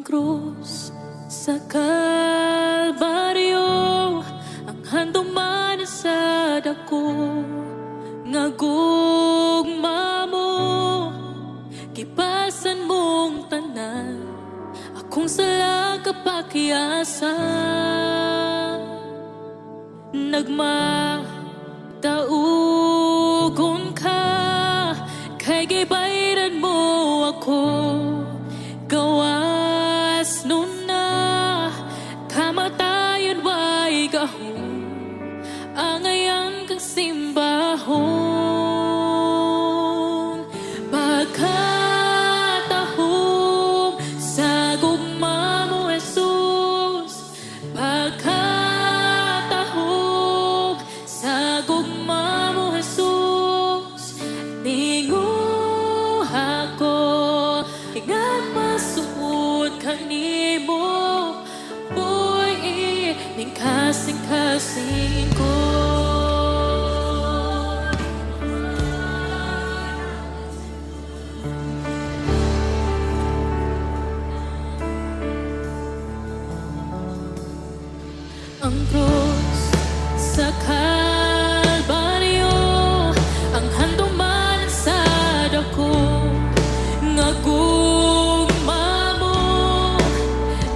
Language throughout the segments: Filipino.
krus sa Kalbaryo, ang handuman sa dako nga gugma mo, gipasan mong tanan, akong sala kapakiyasan. Nagmataugon ka, kay gibayran mo ako, gawas nun na, kamatayon way gahom, angayan kang simbahon. Pagkatahom sa gugma mo, Jesus, pagkatahom sa gugma mo, Jesus, ninguha ako, ingat masuot kanimo, boy, ning kasing-kasing ko. Ang krus sa Kalbaryo, ang handuman sa dako nga gugma mo,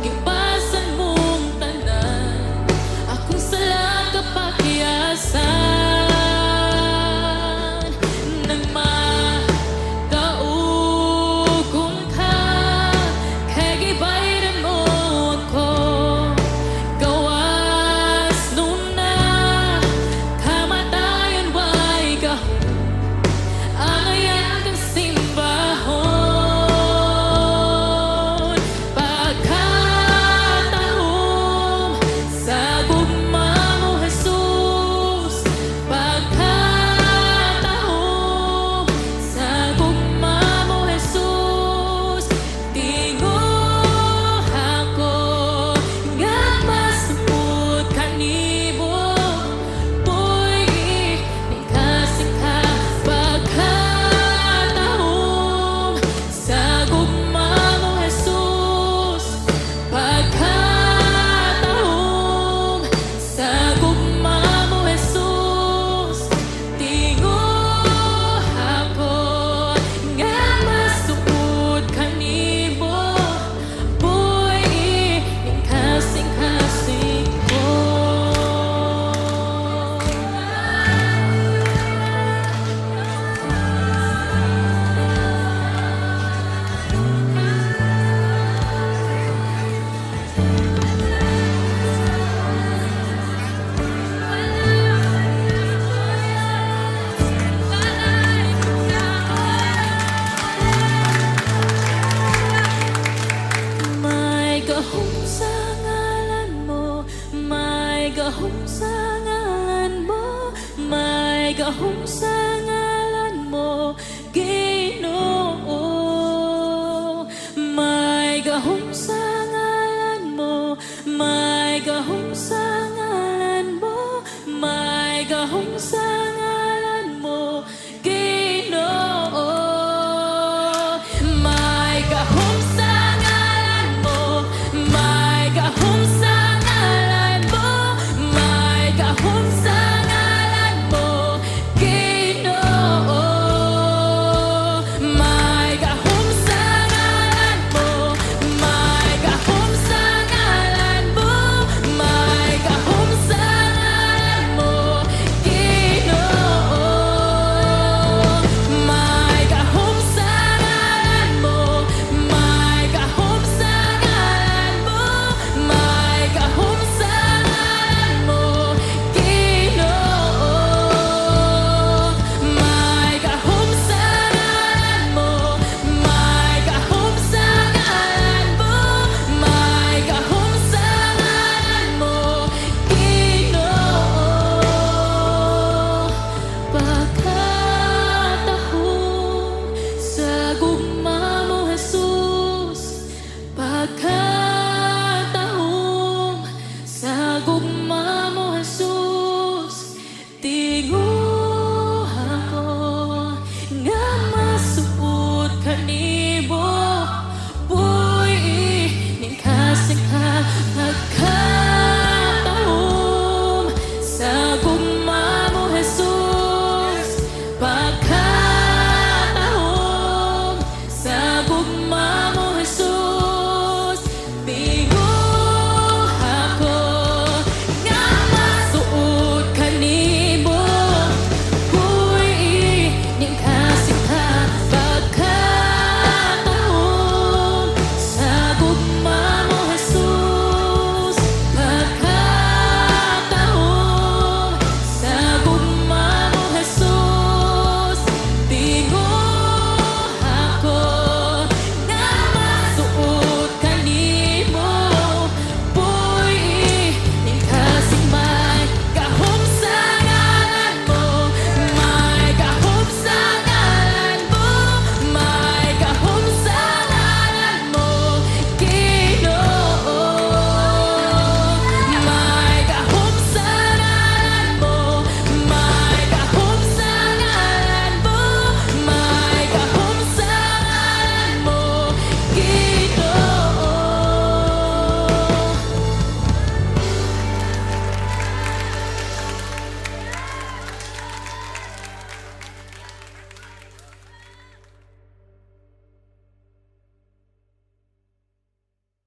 gipasan mong tanan, akong sala kapakiyasan. Nagmataugon ka, kay gibayran mo ako, gawas nun na, kamatayon way gahom, angayan kang simbahon. Pagkatahom sa gugma mo, Jesus, pagkatahom sa gugma mo, Jesus, tinguha ko, nga masupot kanimo, boy, ning kasing-ka. Pagkatahom sa gugma mo, Jesus, pagkatahom sa gugma mo, Jesus, tinguha ko, nga masupot kanimo, boy, ning kasing-kasing ko. May gahom sa ngalan mo, may gahom sa ngalan mo, may gahom sa ngalan mo, Ginoo. May gahom sa ngalan mo, may gahom sa